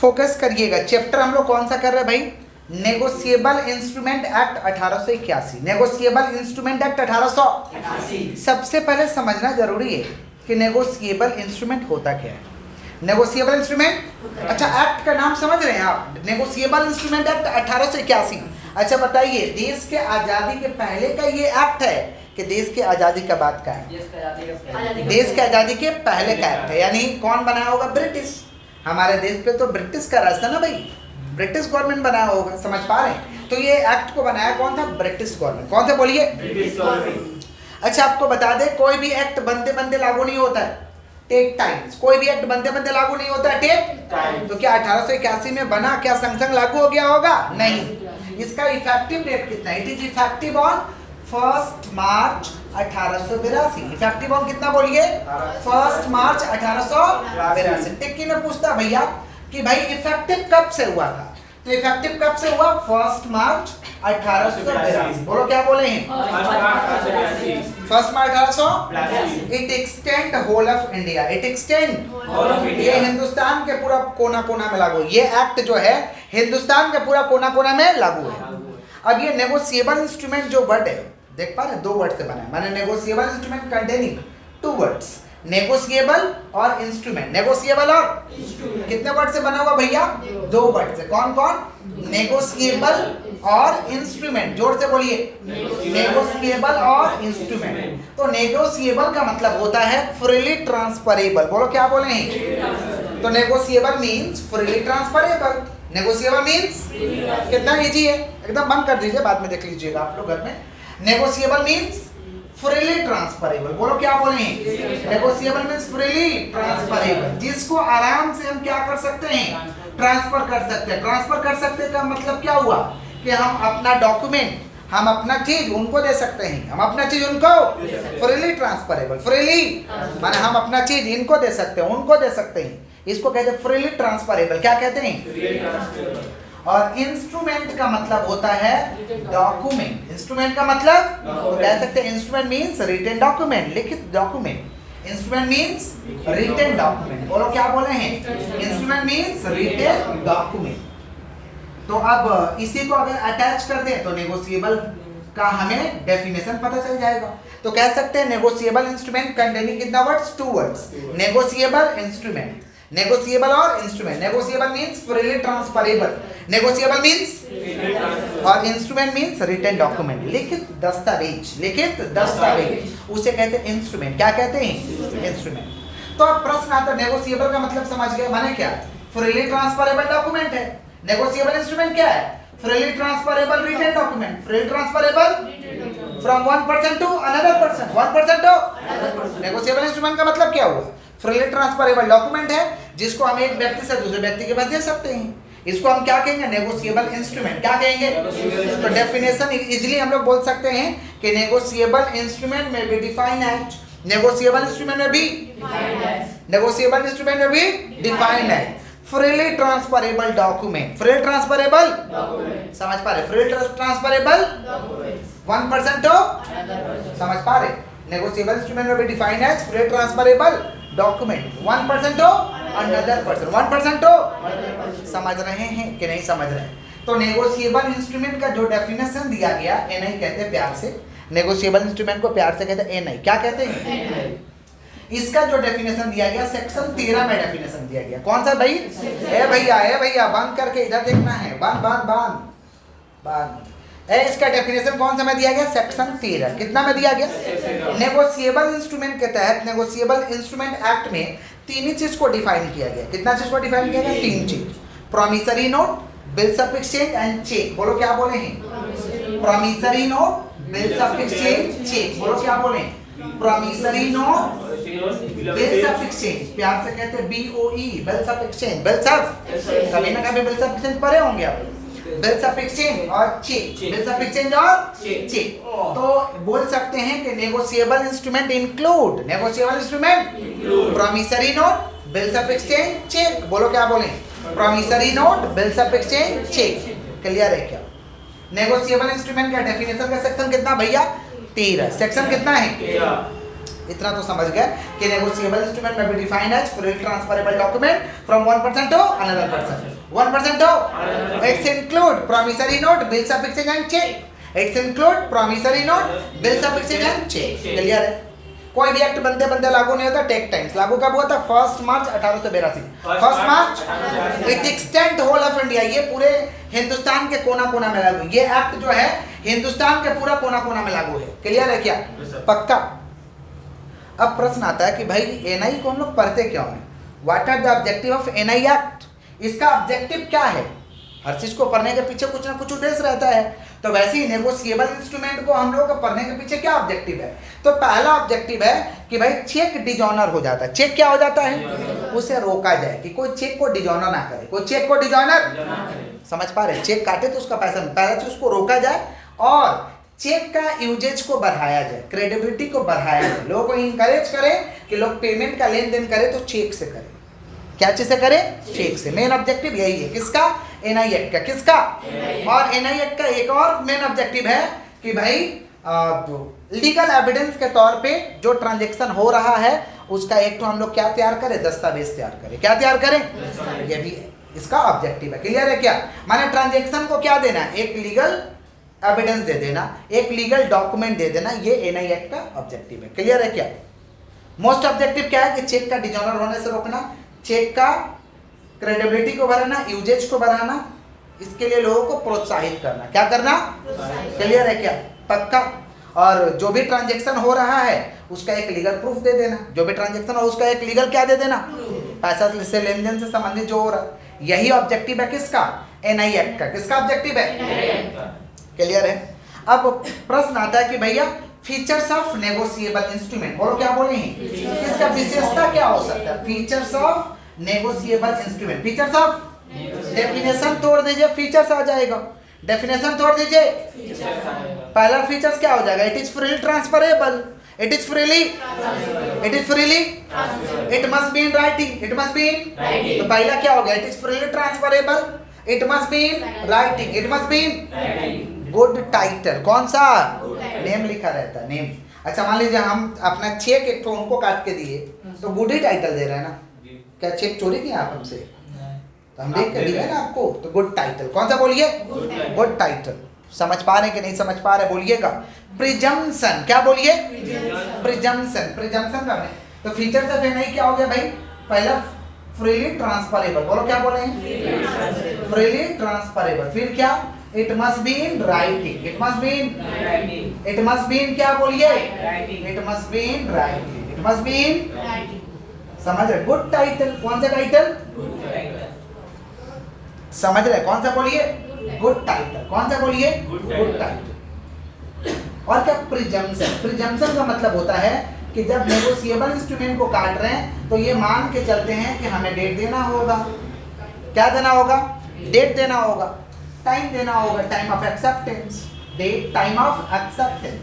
Focus करिएगा। Chapter हम लोग कौन सा कर रहे हैं भाई? Negotiable instrument act 1881। Negotiable instrument act 1881। सबसे पहले समझना जरूरी है कि नेगोशिएबल इंस्ट्रूमेंट होता क्या है। नेगोशिएबल इंस्ट्रूमेंट, अच्छा एक्ट का नाम समझ रहे हैं आप? Negotiable instrument act 1881। अच्छा बताइए, देश के आज़ादी के पहले का ये एक्ट है कि देश के आज़ादी का बाद का है? देश के आज़ादी के पहले का एक्ट है। यानी कौन बनाया होगा? ब्रिटिश। हमारे देश पे तो ब्रिटिश का राज था ना भाई, ब्रिटिश गवर्नमेंट बनाया होगा, समझ पा रहे हैं? तो ये एक्ट को बनाया कौन था? British government. कौन सा बोलिए? British government. अच्छा आपको बता दे, कोई भी एक्ट बनते बनते लागू नहीं होता है, टेक टाइम्स। कोई भी एक्ट बनते बनते लागू नहीं होता है, टेक टाइम। तो क्या 1881 में बना, क्या संग संग लागू हो गया होगा? नहीं। इसका इफेक्टिव डेट कितना है? इट इज इफेक्टिव ऑन 1 मार्च 1882। इफेक्टिव ऑन कितना बोलिए? 1 मार्च 1882। टिक्की में पूछता भैया कि भाई इफेक्टिव कब से हुआ था? तो इफेक्टिव कब से हुआ? 1 मार्च 1882। बोलो क्या बोले हैं? 1 मार्च 1882। It extend whole of India. It extend, ये हिंदुस्तान के पूरा कोना कोना में लागू है। ये एक्ट जो है हिंदुस्तान के पूरा कोना कोना में लागू है। अब ये नेगोशिएबल इंस्ट्रूमेंट जो वर्ड है, देख पा रहे, 2 वर्ड से बना है। माने negotiable instrument containing 2 words, negotiable और इंस्ट्रूमेंट। नेगोशिएबल और कितने वर्ड से बना हुआ भैया? 2 वर्ड से। कौन कौन? नेगोशिएबल और इंस्ट्रूमेंट। जोर से बोलिए, नेगोशिएबल और इंस्ट्रूमेंट। तो नेगोशिएबल का मतलब होता है फ्रीली ट्रांसफरेबल। बोलो क्या बोले हैं? तो negotiable means freely transferable. Negotiable means कितना इजी है, एकदम बंद कर दीजिए, बाद में देख लीजिएगा आप लोग घर में। Negotiable means freely transferable. बोलो क्या बोले हैं? नेगोशिएबल मीन्स फ्रीली ट्रांसफरेबल, जिसको आराम से हम क्या कर सकते हैं? ट्रांसफर कर सकते हैं। ट्रांसफर कर सकते का मतलब क्या हुआ कि हम अपना डॉक्यूमेंट, हम अपना चीज उनको दे सकते हैं। हम अपना चीज उनको फ्रीली ट्रांसफरेबल। फ्रीली माने हम अपना चीज इनको दे सकते हैं, उनको दे सकते हैं। इसको कहते हैं फ्रीली ट्रांसफरेबल। क्या कहते हैं? और इंस्ट्रूमेंट का मतलब होता है डॉक्यूमेंट। इंस्ट्रूमेंट का मतलब तो कह सकते हैं इंस्ट्रूमेंट मींस रिटन डॉक्यूमेंट, लिखित document. Instrument means written document. बोलो क्या बोले हैं? Instrument means written document. तो अब इसी को अगर अटैच कर दें तो नेगोशिएबल का हमें डेफिनेशन पता चल जाएगा। तो कह सकते हैं नेगोशिएबल इंस्ट्रूमेंट कंटेनिंग कितना words? 2 words, negotiable instrument. Negotiable और instrument. Negotiable means freely transferable, negotiable means, और इंस्ट्रूमेंट मींस रिटन डॉक्यूमेंट, लिखित दस्तावेज। लिखित दस्तावेज उसे कहते हैं इंस्ट्रूमेंट। क्या कहते हैं? इंस्ट्रूमेंट। तो अब प्रश्न आता है, नेगोशिएबल का मतलब समझ गए, माने क्या? फ्रीली ट्रांसफरेबल डॉक्यूमेंट है। नेगोशिएबल इंस्ट्रूमेंट क्या है? Freely transferable written document. Freely transferable from 1 person to another person, 1 person to another person. Negotiable instrument का मतलब क्या हुआ? फ्रीली ट्रांसफरेबल डॉक्यूमेंट है जिसको हम एक व्यक्ति से दूसरे व्यक्ति के पास दे सकते हैं। इसको हम क्या कहेंगे? Negotiable instrument. क्या कहेंगे? तो डेफिनेशन इजीली हम लोग बोल सकते हैं कि नेगोशिएबल इंस्ट्रूमेंट में भी डिफाइन है, नेगोशिएबल इंस्ट्रूमेंट में भी, नेगोशिएबल इंस्ट्रूमेंट में भी डिफाइन है freely transferable document. Freely transferable समझ पा रहे? फ्रीली ट्रांसफरेबल 1 पर्सन टू, समझ पा रहे? नेगोशिएबल इंस्ट्रूमेंट में भी डिफाइन है freely transferable document 1 person to another person, 1 person to. समझ रहे हैं कि नहीं समझ रहे हैं? तो नेगोशिएबल इंस्ट्रूमेंट का जो डेफिनेशन दिया गया, एनआई कहते हैं प्यार से। नेगोशिएबल इंस्ट्रूमेंट को प्यार से कहते हैं एनआई। क्या कहते हैं? इसका जो डेफिनेशन दिया गया सेक्शन 13 में डेफिनेशन दिया गया। कौन सा भाई? ए भैया बंद करके इधर देखना है, बंद। इसका डेफिनेशन कौन सा में दिया गया? सेक्शन 13। कितना में दिया गया? नेगोशिएबल इंस्ट्रूमेंट के तहत नेगोशिएबल इंस्ट्रूमेंट एक्ट में 3 ही चीज को डिफाइन किया गया। कितना चीज को डिफाइन किया गया? 3 चीज। Promissory note, bills of exchange and cheque. बोलो क्या बोले हैं? Promissory note, bills of exchange, cheque. बोलो क्या बोले? Promissory note, bills of exchange, प्यार से कहते हैं BOE, bills of exchange. Bills of, कभी ना कभी बिल्स ऑफ एक्सचेंज पढ़े होंगे आप। बिल्स ऑफ एक्सचेंज और चेक, बिल्स ऑफ एक्सचेंज और चेक। तो बोल सकते हैं कि negotiable instrument include, negotiable instrument promissory note, bills of exchange, cheque. बोलो क्या बोले? Promissory note, bills of exchange, cheque. Clear है क्या? नेगोशिएबल इंस्ट्रूमेंट का डेफिनेशन का सेक्शन कितना भैया? 13। सेक्शन कितना है? 13। इतना तो समझ गए कि नेगोशिएबल इंस्ट्रूमेंट में भी डिफाइंड है freely transferable document from 1 person to another person. 1% हो. It's include promissory note, bills of exchange and check. It's include promissory note, bills of exchange and check. Clear है? कोई भी एक्ट बनते बनते लागू नहीं होता. टेक टाइम्स लागू कब हुआ था? 1 मार्च 1882. 1 मार्च. It extend whole of India. ये पूरे हिंदुस्तान के कोना कोना में लागू. ये एक्ट जो है हिंदुस्तान के पूरा कोना कोना में लागू है. क्लियर है क्या? पक्का. अब प्रश्न आता है कि भाई एनआई को हम लोग पढ़ते क्यों हैं? What are the objective of NI act? इसका ऑब्जेक्टिव क्या है? हर चीज को पढ़ने के पीछे कुछ ना कुछ उद्देश्य रहता है. तो वैसे ही नेगोशिएबल इंस्ट्रूमेंट को हम लोग को पढ़ने के पीछे क्या ऑब्जेक्टिव है? तो पहला ऑब्जेक्टिव है कि भाई चेक डिजॉनर हो जाता है. चेक क्या हो जाता है? उसे रोका जाए कि कोई चेक को डिजॉनर ना करे. कोई चेक को डिजॉनर, समझ पा रहे? चेक काटे तो उसका पैसा पहला चीज उसको रोका जाए और चेक का यूजेज को बढ़ाया जाए, क्रेडिबिलिटी को बढ़ाया जाए, लोगों को इंकरेज करें कि लोग पेमेंट का लेन देन करें तो चेक से करें. क्या चीज से करें? चेक से. मेन ऑब्जेक्टिव यही है. किसका? एनआई एक्ट का. किसका? और एनआई एक्ट का एक और मेन ऑब्जेक्टिव है कि भाई लीगल एविडेंस के तौर पे जो ट्रांजैक्शन हो रहा है उसका एक तो हम लोग क्या तैयार करें? दस्तावेज तैयार करें. क्या तैयार करें? ये भी इसका ऑब्जेक्टिव है. क्लियर है क्या? माने ट्रांजैक्शन को क्या देना? एक लीगल एविडेंस दे देना, एक लीगल डॉक्यूमेंट दे देना. ये एनआई एक्ट का ऑब्जेक्टिव है. क्लियर है क्या? मोस्ट ऑब्जेक्टिव क्या है? कि चेक का डिजॉनर होने से रोकना, चेक का क्रेडिबिलिटी को बढ़ाना, यूजेज को बढ़ाना, इसके लिए लोगों को प्रोत्साहित करना. क्या करना? क्लियर है क्या? पक्का. और जो भी ट्रांजैक्शन हो रहा है उसका एक लीगल प्रूफ दे देना. जो भी ट्रांजैक्शन हो उसका एक लीगल क्या दे देना? पैसा से लेन देन से संबंधित जो हो रहा है. यही ऑब्जेक्टिव है किसका? एनआई एक्ट का. किसका ऑब्जेक्टिव है? क्लियर है. अब प्रश्न आता है कि भैया फीचर्स ऑफ नेगोशिएबल इंस्ट्रूमेंट, बोलो क्या बोले हैं? इसका विशेषता क्या हो सकता है? Features of negotiable instrument. Features of, definition तोड़ दीजिए, फीचर्स आ जाएगा. डेफिनेशन तोड़ दीजिए, पहला फीचर्स क्या हो जाएगा? It is freely transferable. It is freely, it is freely, it must be in writing. It must be इन, तो पहला क्या हो गया? It is freely transferable, it must be in writing, it must be in good title. कौन सा? Name लिखा रहता है. नेम. अच्छा मान लीजिए हम अपना चेक एक तो उनको काट के दिए तो गुड ही टाइटल दे रहे हैं ना. क्या चेक चोरी किया आप हमसे? तो हम देख के दिए ना आपको. तो गुड टाइटल. कौन सा बोलिए? Good title. समझ पा रहे कि नहीं समझ पा रहे? बोलिएगा. प्रिजम्पशन. क्या बोलिए? प्रिजम्पशन. प्रिजम्पशन करने तो फीचर से नहीं क्या हो गया भाई? पहला फ्रीली ट्रांसफरेबल. बोलो क्या बोले हैं? Freely transferable. फिर क्या? It must be in writing. It must be in, it must be इन क्या बोलिए? It must be in writing. It must be इन, समझ रहे? Good title. कौन सा टाइटल? समझ रहे? कौन सा बोलिए? Good title. कौन सा बोलिए? Good title. और क्या? प्रिजम्पशन. प्रिजम्पशन का मतलब होता है कि जब नेगोशिएबल इंस्ट्रूमेंट को काट रहे हैं तो ये मान के चलते हैं कि हमें डेट देना होगा. क्या देना होगा? डेट देना होगा, टाइम देना होगा. Time of acceptance. Date, time of acceptance,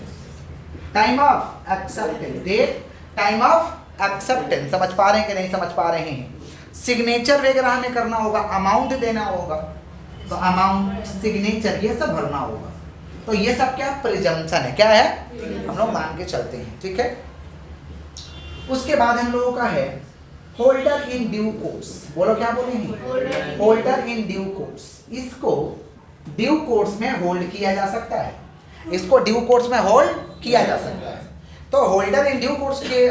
time of acceptance, date, time of acceptance. समझ पा रहे हैं कि नहीं समझ पा रहे हैं? सिग्नेचर वगैरह हमें करना होगा, अमाउंट देना होगा, तो अमाउंट, सिग्नेचर ये सब भरना होगा. तो ये सब क्या? प्रिजम्पशन है. क्या है? हम लोग मान के चलते हैं. ठीक है. उसके बाद हम लोगों का है होल्डर इन ड्यू कोर्स. बोलो क्या बोले हैं? Holder in due course. इसको ड्यू कोर्स में होल्ड किया जा सकता है. इसको ड्यू कोर्स में होल्ड किया जा सकता है. तो होल्डर इन ड्यू कोर्स के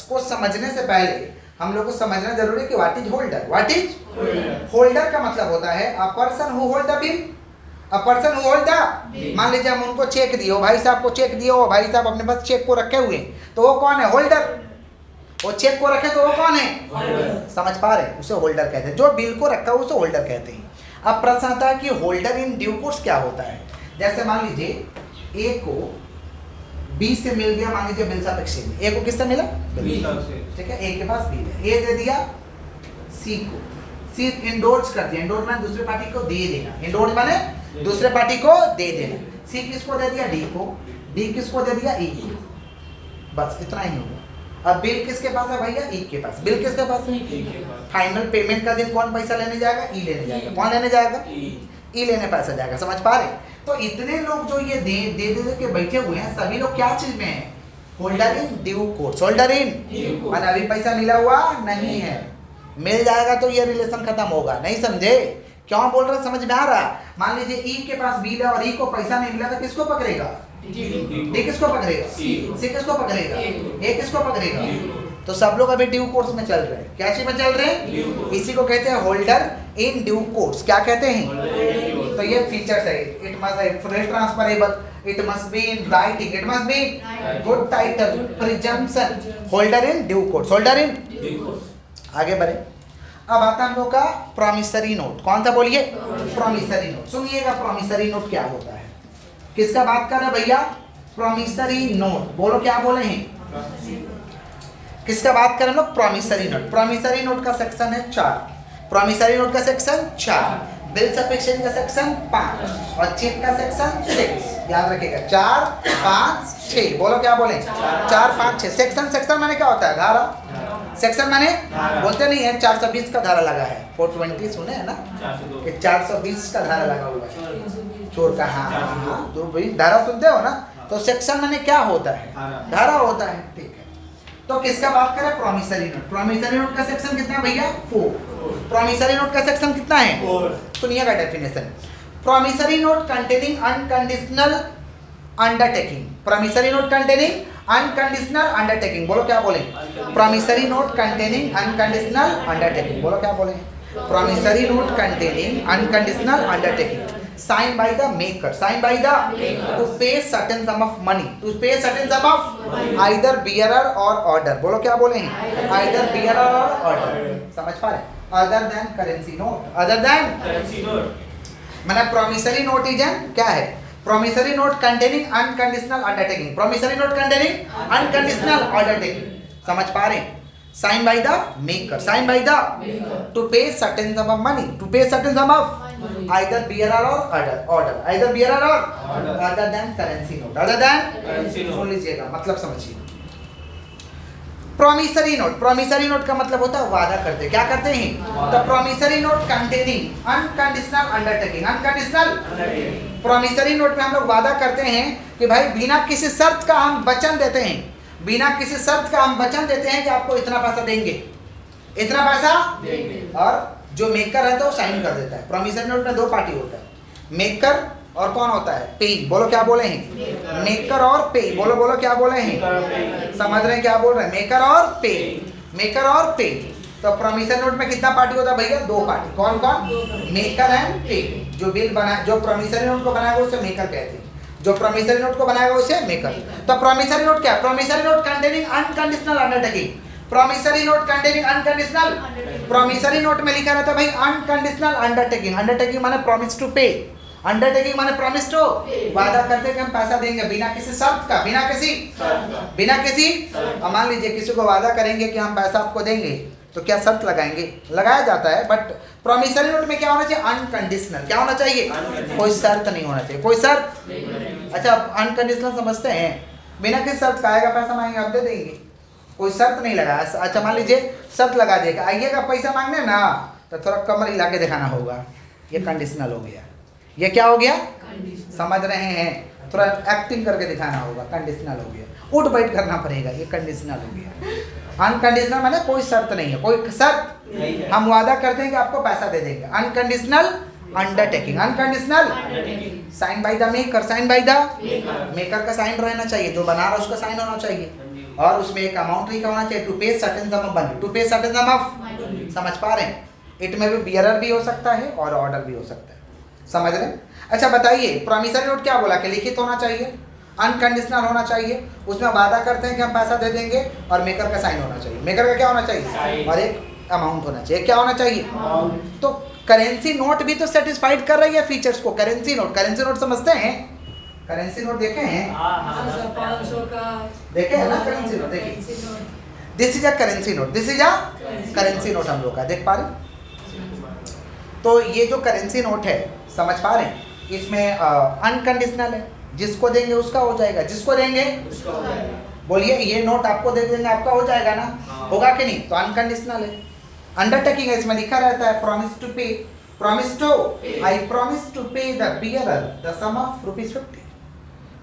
को समझने से पहले हम लोग को समझना जरूरी है कि what is holder. What is holder का मतलब होता है a person who hold the bill. A person who hold the, मान लीजिए हम उनको चेक दिए, भाई साहब को चेक दिए, वो भाई साहब अपने पास चेक को रखे हुए, तो वो कौन है? होल्डर. वो चेक को रखे तो वो कौन है? समझ पा रहे? उसे होल्डर कहते हैं. जो बिल को रखा है उसे होल्डर कहते हैं. अब प्रश्न आता है कि होल्डर इन ड्यू कोर्स क्या होता है? जैसे मान लीजिए ए को बी से मिल गया, मान लीजिए बिल्स ऑफ एक्सचेंज. ए को किससे मिला? ठीक है. ए के पास बिल है, ए दे दिया सी को, सी इंडोर्स कर दिया. इंडोर्स माने दूसरे पार्टी को दे देना. इंडोर्स माने दूसरे पार्टी को दे देना. सी किसको दे दिया? डी को. डी किसको दे दिया? ई को. बस इतना ही होगा. अब बिल किसके पास है भैया? ई के पास. बिल किसके पास है? फाइनल पेमेंट का दिन कौन पैसा लेने जाएगा? ई लेने जाएगा. कौन लेने जाएगा? ई लेने पैसा जाएगा. समझ पा रहे? तो इतने लोग जो ये दे के बैठे हुए हैं, सभी लोग क्या चीज में है? Holder in due course. Holder in, अभी पैसा मिला हुआ नहीं है, मिल जाएगा तो ये रिलेशन खत्म होगा. नहीं समझे? क्यों बोल रहा समझ में आ रहा? मान लीजिए ई के पास बिल है और ई को पैसा नहीं मिला तो किसको पकड़ेगा? डी किसको पकड़ेगा? सी किसको पकड़ेगा? ए किसको पकड़ेगा? तो सब लोग अभी ड्यू कोर्स में चल रहे हैं। क्या चीज में चल रहे हैं? इसी को कहते हैं होल्डर इन ड्यू कोर्स। क्या कहते हैं? तो ये फीचर्स है। It must B free transferable, it must be in writing, it must be good title, presumption, holder in due course, holder in due course. आगे बढ़े। अब आता है हम लोग का प्रॉमिसरी नोट। कौन सा बोलिए? Promissory note. सुनिएगा प्रॉमिसरी नोट क्या होता है। किसका बात कर रहे हैं भैया? Promissory note. बोलो क्या बोले हैं? किसका बात करें लोग? Promissory note. प्रॉमिसरी नोट का सेक्शन है 4। प्रॉमिसरी नोट का सेक्शन 4, बिल्स ऑफ एक्सचेंज का सेक्शन 5 और चेक का सेक्शन 6। याद रखिएगा 4, 5, 6। बोलो क्या बोले? 4, 5, 6। सेक्शन, सेक्शन माने क्या होता है? धारा। सेक्शन माने बोलते नहीं है 420 का धारा लगा है। 420 सुने है ना कि 420 का धारा लगा हुआ है चोर का। हाँ, तो भाई धारा सुनते हो ना। तो सेक्शन माने क्या होता है? धारा होता है। ठीक है, तो किसका बात करें? Promissory note. प्रॉमिसरी नोट का सेक्शन कितना है भैया? 4। प्रॉमिसरी नोट का सेक्शन कितना है? 4। सुनिएगा definition. Promissory note containing unconditional undertaking. Promissory note containing unconditional undertaking. बोलो क्या बोले? Promissory note containing unconditional undertaking. बोलो क्या बोले? Promissory note containing unconditional undertaking signed by the maker, signed by the to pay certain sum of money, to pay certain sum of either bearer or order. बोलो क्या बोले हैं? either bearer or order। समझ पा रहे? other than currency note, other than currency note। मतलब promissory note is क्या है? promissory note containing unconditional undertaking, promissory note containing unconditional undertaking। समझ पा रहे? signed by the maker, signed by the to pay certain sum of money, to pay certain sum of either bearer or order, either bearer or other than currency note, other than currency note। सुन लीजिएगा, मतलब समझिए। Promissory note, promissory note का मतलब होता है वादा करते। क्या करते हैं? तो promissory note containing unconditional undertaking, unconditional promissory note में हम लोग वादा करते हैं कि भाई बिना किसी शर्त का हम वचन देते हैं, बिना किसी शर्त का हम वचन देते हैं कि आपको इतना पैसा देंगे, इतना पैसा देंगे। और जो मेकर है तो साइन कर देता है। प्रॉमिसरी नोट में 2 पार्टी होता है, मेकर और कौन होता है? पे। बोलो क्या बोले हैं? मेकर और पे। बोलो बोलो क्या बोले हैं? समझ रहे हैं क्या बोल रहे हैं? मेकर और पे, मेकर और पे। तो प्रॉमिसरी नोट में कितना पार्टी होता है भैया? 2 पार्टी। कौन कौन? मेकर एंड पे। जो बिल बना, जो प्रॉमिसरी नोट को बनाएगा उसे मेकर कहते हैं, जो प्रॉमिसरी नोट को बनाएगा उसे मेकर। तो प्रॉमिसरी नोट क्या? Promissory note containing unconditional undertaking. Promissory note containing unconditional, promissory note में लिखा रहता है भाई अनकंडीशनल अंडरटेकिंग। अंडरटेकिंग माने प्रॉमिस टू पे, अंडरटेकिंग माने प्रॉमिस टू, वादा करते कि हम पैसा देंगे बिना किसी शर्त का, बिना किसी मान लीजिए किसी को वादा करेंगे कि हम पैसा आपको देंगे तो क्या शर्त लगाएंगे? लगाया जाता है। बट प्रॉमिसरी नोट में क्या होना चाहिए? अनकंडीशनल। क्या होना चाहिए? कोई शर्त नहीं होना चाहिए, कोई शर्त। अच्छा, अनकंडीशनल समझते हैं? बिना किसी शर्त का आएगा पैसा मांगेंगे आप दे देंगे, कोई शर्त नहीं लगा। अच्छा मान लीजिए शर्त लगा देगा, आइएगा पैसा मांगने ना तो थोड़ा कमर हिला के दिखाना होगा, ये कंडीशनल हो गया। ये क्या हो गया? समझ रहे हैं? थोड़ा एक्टिंग करके दिखाना होगा, कंडीशनल हो गया। उठ बैठ करना पड़ेगा, ये कंडीशनल हो गया। अनकंडीशनल माने कोई शर्त नहीं है, कोई शर्त हम वादा करते हैं कि आपको पैसा दे देंगे। Unconditional undertaking, unconditional sign by the maker, sign by the maker का साइन रहना चाहिए, जो बना रहा है उसका साइन होना चाहिए। और उसमें एक अमाउंट लिखा होना चाहिए, to pay certain sum of money, to pay certain sum of. समझ पा रहे हैं? इट में भी बियरर भी हो सकता है और ऑर्डर भी हो सकता है। समझ रहे हैं? अच्छा बताइए, प्रॉमिसरी नोट क्या बोला कि लिखित होना चाहिए, अनकंडीशनल होना चाहिए, उसमें वादा करते हैं कि हम पैसा दे देंगे और मेकर का साइन होना चाहिए। मेकर का क्या होना चाहिए? और एक अमाउंट होना चाहिए। क्या होना चाहिए? तो करेंसी नोट भी तो सेटिस्फाइड कर रही है फीचर्स को। करेंसी नोट, करेंसी नोट समझते हैं? करेंसी नोट देखे हैं? 500 का देखे हैं ना करेंसी नोट? देखिए, this is a currency note, this is a currency note हम लोग का, देख पा रहे? तो ये जो करेंसी नोट है, समझ पा रहे हैं? इसमें अनकंडीशनल है, जिसको देंगे उसका हो जाएगा, जिसको देंगे बोलिए ये नोट आपको दे देंगे आपका हो जाएगा ना, होगा कि नहीं? तो अनकंडीशनल है। अंडरटेकिंग है, इसमें लिखा रहता है promise to pay, promise to, I promise to pay the bearer the sum of ₹50।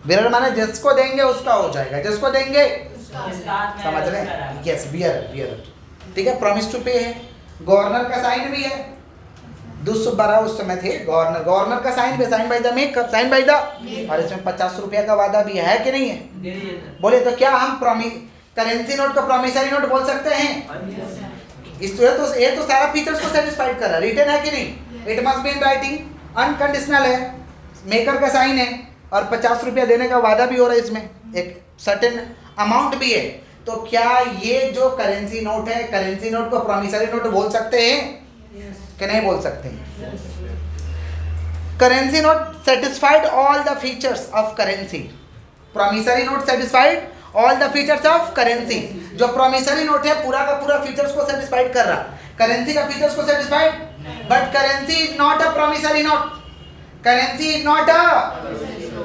Bearer माने जिसको देंगे उसका हो जाएगा, जिसको देंगे। समझ रहे हैं? Yes, bearer, bearer. ठीक है, प्रॉमिस टू पे है, गवर्नर का साइन भी है, दुष्बरा उस समय थे गवर्नर, गवर्नर का साइन पे, sign by the maker, sign by the, और इसमें 50 रुपया का वादा भी है कि नहीं है? बोले तो क्या हम करेंसी नोट को प्रॉमिसरी नोट बोल सकते हैं? ये तो सारा फीचर्स को सेटिस्फाइड कर रहा है, रिटन है कि नहीं? It must be in writing, unconditional है, मेकर का साइन है, और 50 रुपया देने का वादा भी हो रहा है, इसमें एक सर्टेन अमाउंट भी है। तो क्या ये जो करेंसी नोट है, करेंसी नोट को प्रॉमिसरी नोट बोल सकते हैं कि नहीं बोल सकते? Currency note satisfied all the features of currency, promissory note satisfied all the features of currency. जो प्रॉमिसरी नोट है पूरा का पूरा फीचर्स को सेटिस्फाइड कर रहा, करेंसी का फीचर्स को satisfied, but currency is not a promissory note, currency is not a,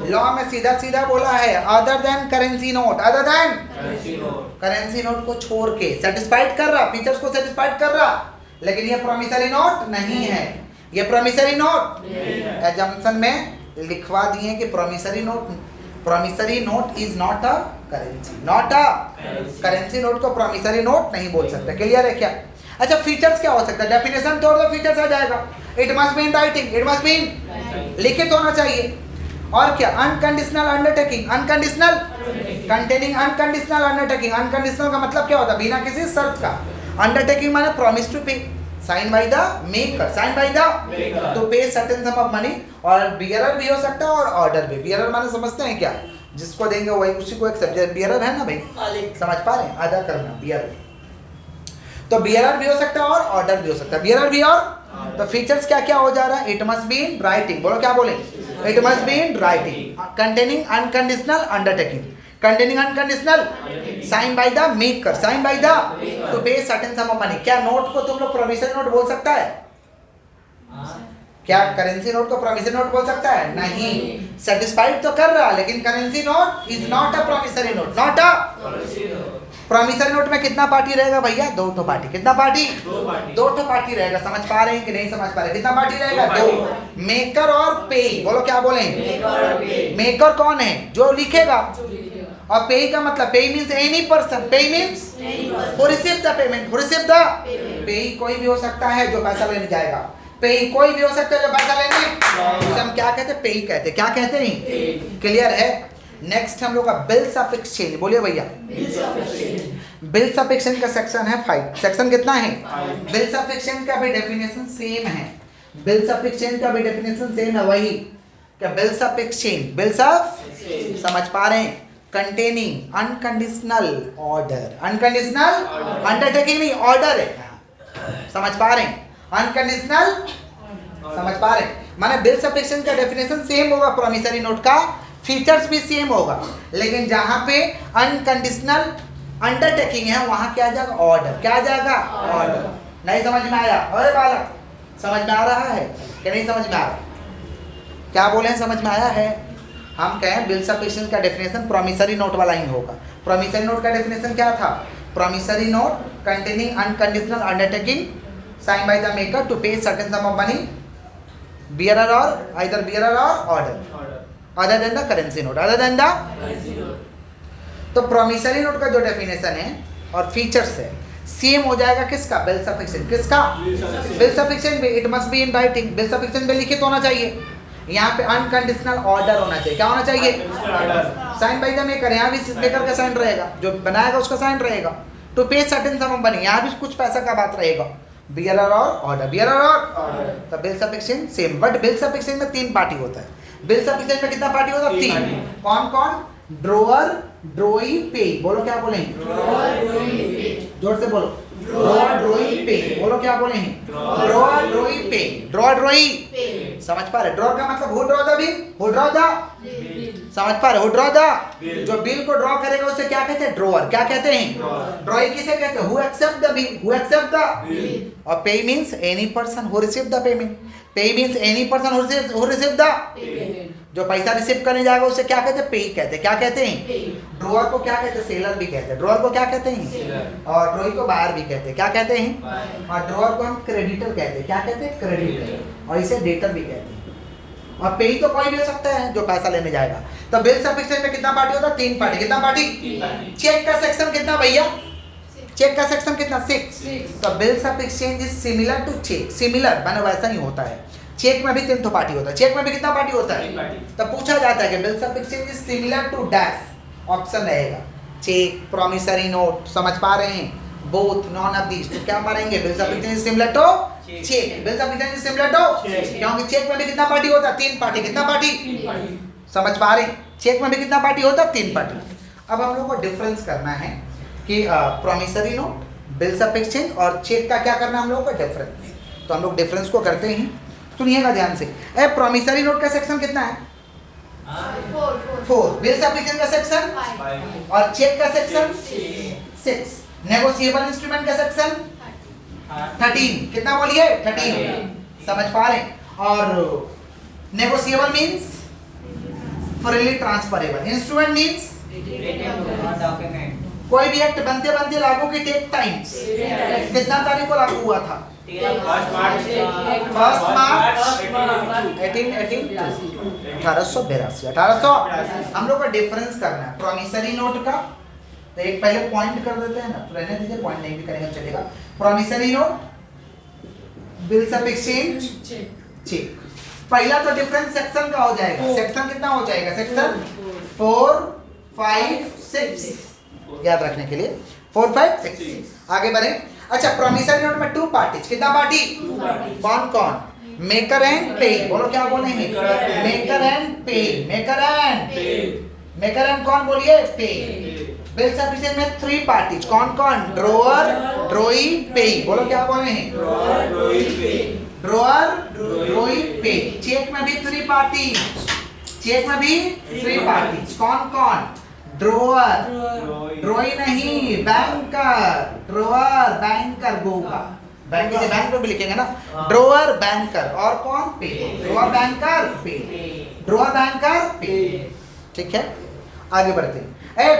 law में सीधा सीधा बोला है other than currency note, other then currency note को छोड़ के सेटिस्फाइड कर रहा, फीचर्स को सेटिस्फाइड कर रहा, लेकिन ये प्रॉमिसरी नोट नहीं है, ये प्रॉमिसरी नोट एजम्पशन में लिखवा दिए कि promissory note is not a currency, not a currency note को प्रॉमिसरी नोट नहीं बोल सकते। क्लियर है क्या? अच्छा, फीचर्स क्या हो सकता है? डेफिनेशन तोड़ दो, फीचर्स आ जाएगा। It must be in writing, it must B लिखित होना चाहिए। और क्या? Unconditional undertaking, unconditional containing unconditional undertaking, unconditional का मतलब क्या होता है? बिना किसी शर्त का। अंडरटेकिंग माने promise to pay, sign by the maker, sign by the to pay certain sum of money, और बियरर भी हो सकता है और ऑर्डर भी। बियरर माने समझते हैं क्या? जिसको देंगे वही उसी को एक्सेप्ट, बियरर है ना भाई, समझ पा रहे हैं? अदा करना बियरर, तो बियरर भी हो सकता है और ऑर्डर भी हो सकता है, बियरर भी और। तो फीचर्स क्या क्या हो जा रहा है? It must be in writing, बोलो क्या बोले? It must be in writing, containing unconditional undertaking, containing unconditional, sign by the maker, sign by the to pay certain sum of money. क्या नोट को तुम लोग प्रॉमिसरी नोट बोल सकता है? क्या करेंसी नोट को प्रॉमिसरी नोट बोल सकता है? नहीं। सेटिस्फाइड तो कर रहा, लेकिन currency note is not a promissory note, not a promissory note में कितना पार्टी रहेगा भैया? 2 ठो पार्टी। कितना पार्टी? 2 ठो पार्टी रहेगा। समझ पा रहे हैं कि नहीं समझ पा रहे? कितना पार्टी रहेगा? 2। मेकर और पे, बोलो क्या बोले? मेकर कौन है? जो लिखेगा, और पे का मतलब पे मींस एनी पर्सन, पे means who receive the payment, who receive the pay कोई भी हो सकता है जो पैसा लेने जाएगा, पे कोई भी हो सकता है जो पैसा लेने, हम क्या कहते हैं? पे ही कहते हैं। क्या कहते हैं? क्लियर है? नेक्स्ट हम लोग का बिल्स ऑफ एक्सचेंज, बोलिए भैया। बिल्स ऑफ एक्सचेंज का सेक्शन है 5। सेक्शन कितना है? बिल्स ऑफ एक्सचेंज का भी डेफिनेशन सेम है, बिल्स ऑफ एक्सचेंज का भी डेफिनेशन सेम है, वही क्या? Bills of exchange, bills of, समझ पा रहे हैं? Containing unconditional order, unconditional undertaking नहीं, ऑर्डर है। समझ पा रहे हैं? अनकंडीशनल, समझ पा रहे हैं? माने बिल्स ऑफ एक्सचेंज का डेफिनेशन सेम होगा, प्रॉमिसरी नोट का फीचर्स भी सेम होगा, लेकिन जहां पे अनकंडीशनल अंडरटेकिंग है वहां क्या आ जाएगा? ऑर्डर। क्या आ जाएगा? ऑर्डर। नहीं समझ में आया? अरे बालक, समझ में आ रहा है कि नहीं समझ में आ रहा? क्या बोले हैं? समझ में आया है? हम कहें बिल्स ऑफ एक्सचेंज का डेफिनेशन प्रॉमिसरी नोट वाला ही होगा। प्रॉमिसरी नोट का डेफिनेशन क्या था? Promissory note containing unconditional undertaking sign by the maker to pay certain sum of money, bearer और आइदर बियरर और order, other than the currency note, other than the. तो promissory note का जो definition है और features है same हो जाएगा किसका? Bills of exchange. किसका? बिल्स ऑफ एक्सचेंज में it must be in writing, bills of exchange में लिखित होना चाहिए। यहाँ पे अनकंडीशनल ऑर्डर होना चाहिए। क्या होना चाहिए? साइन बाय द मेकर, यहाँ भी मेकर का साइन रहेगा, जो बनाएगा उसका साइन रहेगा। To pay certain sum of money, यहाँ भी कुछ पैसा का बात रहेगा। बियरर और ऑर्डर, बियरर और तो bills of exchange same, but bills of exchange में 3 पार्टी होता है। बिल्स ऑफ एक्सचेंज में कितना पार्टी होता है? 3। कौन कौन? ड्रोअर, ड्रोई, पे। बोलो क्या बोले? जोर से बोलो। ड्रोअर, ड्रोई, पे। बोलो क्या बोले? ड्रोअर, ड्रोई, पे। ड्रोअर, ड्रोई, समझ पा रहे? ड्रॉ का मतलब who draw the bill, who draw the, समझ पा रहे? हु ड्रॉ द, जो बिल को ड्रॉ करेगा उसे क्या कहते हैं? ड्रोअर। क्या कहते हैं? ड्रॉई किसे कहते हैं? Who accept the bill, who accept the. और payee means any person who receive the payment, payee means any person who receive the, जो पैसा रिसीव करने जाएगा उसे क्या कहते हैं? पे कहते हैं। क्या कहते हैं? ड्रोअर को क्या कहते हैं? सेलर भी कहते हैं। ड्रोअर को क्या कहते हैं? और ड्रोई को बायर भी कहते हैं। क्या कहते हैं? और ड्रोअर को हम क्रेडिटर कहते हैं। क्या कहते हैं? क्रेडिटर। और इसे डेटर भी कहते हैं। और पे तो कोई भी हो सकता है जो पैसा लेने जाएगा। तो बिल्स ऑफ एक्सचेंज में कितना पार्टी होता है? 3 पार्टी। कितना पार्टी? चेक का सेक्शन कितना भैया? चेक का सेक्शन कितना 6। Six. तो bills of exchange is similar to cheque, similar माने वैसा ही होता है। चेक में भी 3 तो पार्टी होता है, चेक में भी कितना पार्टी होता है? 3 पार्टी। तब पूछा जाता है कि bills of exchange is similar to dash, option रहेगा चेक, प्रॉमिसरी नोट, समझ पा रहे हैं, बोथ, नॉन ऑफ दीस। तो क्या मारेंगे? Bills of exchange is similar to cheque, bills of exchange is similar to Check. क्योंकि चेक में भी कितना पार्टी होता है? 3 पार्टी। कितना पार्टी? तीन पार्टी। समझ पा रहे हैं? चेक में भी कितना पार्टी होता है? 3 पार्टी। अब हम लोग को डिफरेंस करना है कि promissory note, bills of exchange और चेक का क्या करना है हम लोगों को? डिफरेंस। तो हम लोग डिफरेंस को करते हैं, सुनिएगा ध्यान से। प्रॉमिसरी नोट का सेक्शन कितना है? 4। बिल्स ऑफ एक्सचेंज का सेक्शन 5 और चेक का सेक्शन 6। नेगोशिएबल इंस्ट्रूमेंट का सेक्शन 13। कितना बोलिए? 13। समझ पा रहे हैं? और negotiable means freely transferable, instrument means document कोई भी एक्ट बनते बनते लागू की टेक टाइम्स। कितना तारीख को लागू हुआ था? 1 मार्च 1882। हम लोग का डिफरेंस करना है प्रॉमिसरी नोट का। तो एक पहले पॉइंट कर देते हैं ना, रहने दीजिए, पॉइंट नहीं भी करेंगे चलेगा। Promissory note, bills of exchange, cheque. पहला तो डिफरेंस सेक्शन का हो जाएगा। सेक्शन कितना हो जाएगा? सेक्शन 4, 5, 6 याद रखने के लिए 4, 5, 6। आगे बढ़े। अच्छा, प्रॉमिसरी नोट में 2 पार्टीज। कितना पार्टी? कौन कौन? मेकर एंड पे। बोलो क्या बोलेंगे? मेकर एंड पे। मेकर एंड कौन बोलिए? पे। बिल्स ऑफ एक्सचेंज में 3 पार्टीज। कौन कौन? ड्रोअर, ड्रोई, पे। बोलो क्या बोले हैं? ड्रोअर, ड्रोई, पे। चेक में भी 3 पार्टीज। चेक में भी 3 पार्टीज। कौन कौन? ड्रोअर, ड्रोई नहीं, बैंकर। ड्रोअर, बैंकर, गो का बैंक से बैंक पे भी लिखेंगे ना। ड्रोअर, बैंकर और कौन? पे। ड्रोअर, बैंकर, पे। ड्रोअर, बैंकर, पे। ठीक है, आगे बढ़ते हैं।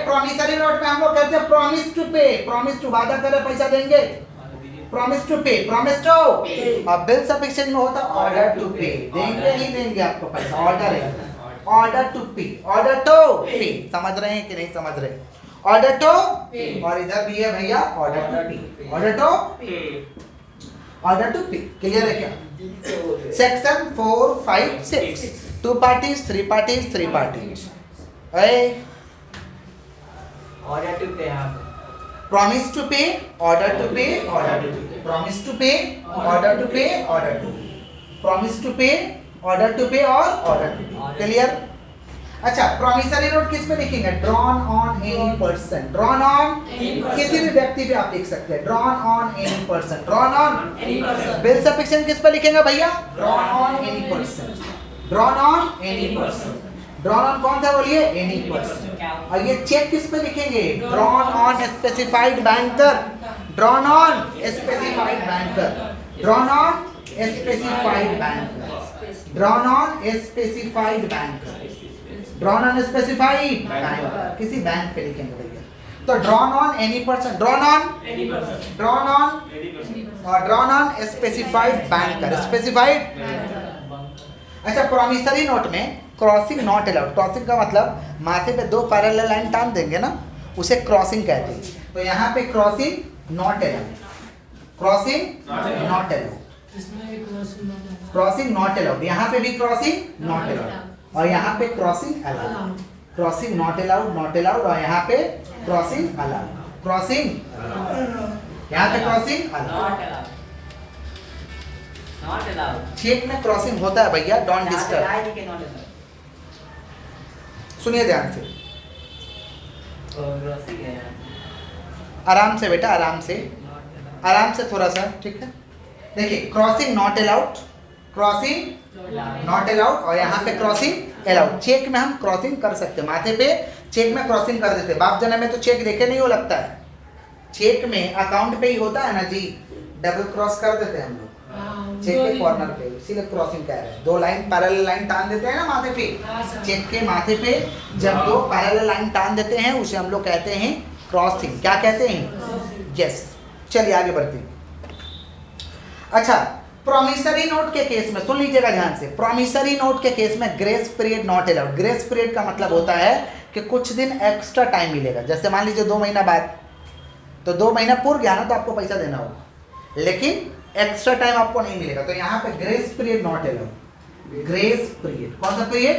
प्रॉमिसरी नोट में हम लोग कहते हैं promise to pay. Promise to, वादा करे पैसा देंगे। Promise to pay, promise to. अब बिल्स ऑफ एक्सचेंज में होता ऑर्डर टू पे। देंगे ही देंगे आपको पैसा, ऑर्डर है। Order to pay, order to पे। समझ रहे हैं कि नहीं समझ रहे? ऑर्डर टू, और इधर भी है भैया order to pay. Order to, order to pay. Clear है क्या? Section 4, 5, 6। 2 parties, 3 parties, 3 parties. Order to pay. Promise to pay, order to pay, order to pay. Promise to pay, order to pay, order to pay. Promise to pay, order to pay और order to pay. Clear? अच्छा, promissory note किस पे लिखेंगे? Drawn on any person. Drawn on किसी भी व्यक्ति पे आप लिख सकते हैं। Drawn on any person. Drawn on bills of exchange किस पे लिखेंगे भैया? Drawn on any person. Drawn on any person. Drawn on कौन सा बोलिए? Any person. और ये चेक किस पे लिखेंगे? Drawn on specified banker. Drawn on specified banker. Drawn on specified banker. Drawn on specified banker. Drawn on specified banker, किसी bank पे लिखेंगे भैया। तो drawn on any person, drawn on, drawn on और drawn on specified banker, specified. अच्छा, promissory note में crossing not allowed. Crossing का मतलब माथे पे 2 पैरेलल लाइन टान देंगे ना, उसे क्रॉसिंग कहते हैं। तो यहाँ पे crossing not allowed. Crossing not allowed. Crossing not allowed. यहाँ पे भी क्रॉसिंग नॉट अलाउड और यहाँ पे crossing allowed. Crossing not allowed, not allowed और यहाँ पे क्रॉसिंग अलाउड। क्रॉसिंग, यहाँ पे क्रॉसिंग अलाउड। चेक में क्रॉसिंग होता है भैया, डोंट डिस्टर्ब। सुनिए ध्यान से, आराम से बेटा, आराम से, आराम से थोड़ा सा, ठीक है। देखिए, crossing not allowed, crossing not allowed और यहाँ पे क्रॉसिंग अलाउड। चेक में हम क्रॉसिंग कर सकते हैं, माथे पे चेक में क्रॉसिंग कर देते हैं। बाप जने में तो चेक देखे नहीं हो लगता है, चेक में अकाउंट पे ही होता है ना जी, डबल क्रॉस कर देते हैं हम लोग चेक के कॉर्नर पे, इसीलिए क्रॉसिंग कह रहे हैं। 2 लाइन पैरेलल लाइन टान देते हैं ना माथे पे, चेक के माथे पे जब 2 पैरेलल लाइन टान देते हैं उसे हम लोग कहते हैं क्रॉसिंग। क्या कहते हैं? यस। चलिए आगे बढ़ते हैं। अच्छा, प्रॉमिसरी नोट के केस में सुन लीजिएगा ध्यान से। प्रॉमिसरी नोट के केस में grace period not allowed. Grace period का मतलब होता है कि कुछ दिन एक्स्ट्रा टाइम मिलेगा। जैसे मान लीजिए 2 महीना बाद, तो 2 महीना पूर गया ना तो आपको पैसा देना होगा, लेकिन एक्स्ट्रा टाइम आपको नहीं मिलेगा। तो यहाँ पे grace period not allowed. Grace period कौन सा period?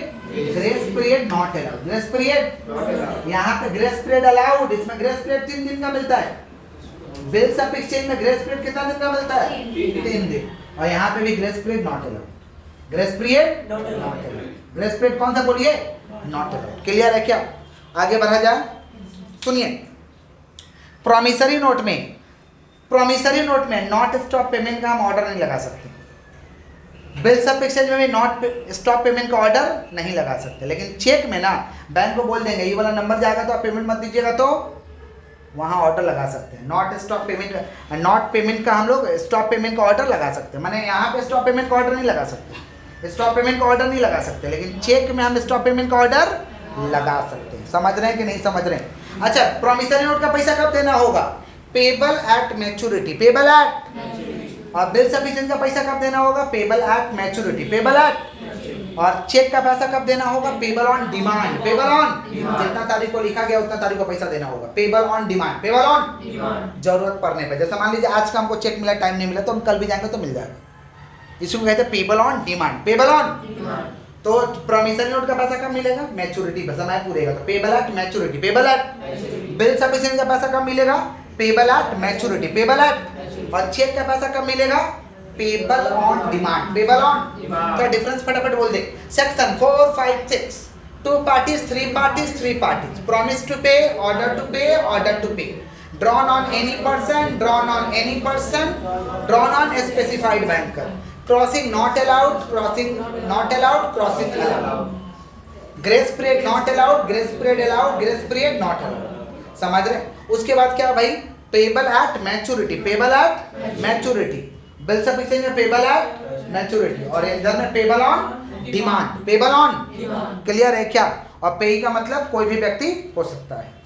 Grace period not allowed. Grace period यहाँ पे ग्रेस पीरियड अलाउड, इसमें ग्रेस पीरियड 3 दिन का मिलता है। बिल्स ऑफ एक्सचेंज में ग्रेस पीरियड कितना दिन का मिलता है? 3 दिन। और यहाँ पे भी grace period not allowed. Grace period not allowed. Grace period कौन सा बोलिए? Not allowed. क्लियर है क्या? आगे बढ़ा जाए, सुनिए। प्रॉमिसरी नोट में नॉट स्टॉप पेमेंट का हम ऑर्डर नहीं लगा सकते। बिल्स ऑफ एक्सचेंज में भी नॉट स्टॉप पेमेंट का ऑर्डर नहीं लगा सकते, लेकिन चेक में ना बैंक को बोल देंगे ये वाला नंबर जाएगा तो आप पेमेंट मत दीजिएगा, तो वहाँ ऑर्डर लगा सकते हैं। नॉट पेमेंट का हम लोग स्टॉप पेमेंट का ऑर्डर लगा सकते हैं। मैंने यहाँ पे स्टॉप पेमेंट का ऑर्डर नहीं लगा सकते, स्टॉप पेमेंट का ऑर्डर नहीं लगा सकते, लेकिन चेक में हम स्टॉप पेमेंट का ऑर्डर लगा सकते हैं। समझ रहे हैं कि नहीं समझ रहे हैं? अच्छा, प्रॉमिसरी नोट का पैसा कब देना होगा? Payable at maturity. Payable eight. और बिल्स ऑफ एक्सचेंज का पैसा कब देना होगा? Payable at maturity. Payable eight. और चेक का पैसा कब देना होगा? Payable on demand. Payable on, जितना तारीख को लिखा गया उतना तारीख को पैसा देना होगा। Payable on demand. Payable on, जरूरत पड़ने पे। जैसे मान लीजिए आज का हमको चेक मिला, टाइम नहीं मिला, तो हम कल भी जाएंगे तो मिल जाएगा। इसको कहते हैं payable on demand. Payable on. तो प्रॉमिसरी नोट का पैसा कब मिलेगा? मैच्योरिटी पे, समय पूरेगा तो payable at maturity. Payable eight. Bills of exchange का पैसा कब मिलेगा? Payable at maturity. Payable eight. और चेक का पैसा कब मिलेगा? Payable on demand. Payable on. तो डिफरेंस फटाफट बोल दे। Section 4, 5, 6। 2 parties, 3 parties, 3 parties. Promise to pay, order to pay, order to pay. Drawn on any person, drawn on any person, drawn on a specified banker. Crossing not allowed, crossing not allowed, crossing allowed. Grace period not allowed, grace period allowed, grace period not allowed. समझ रहे? उसके बाद क्या भाई? Payable at maturity. Payable at maturity. Bills of exchange में payable at maturity, और इधर में payable on demand. Payable on. Clear है क्या? और पे का मतलब कोई भी व्यक्ति हो सकता है।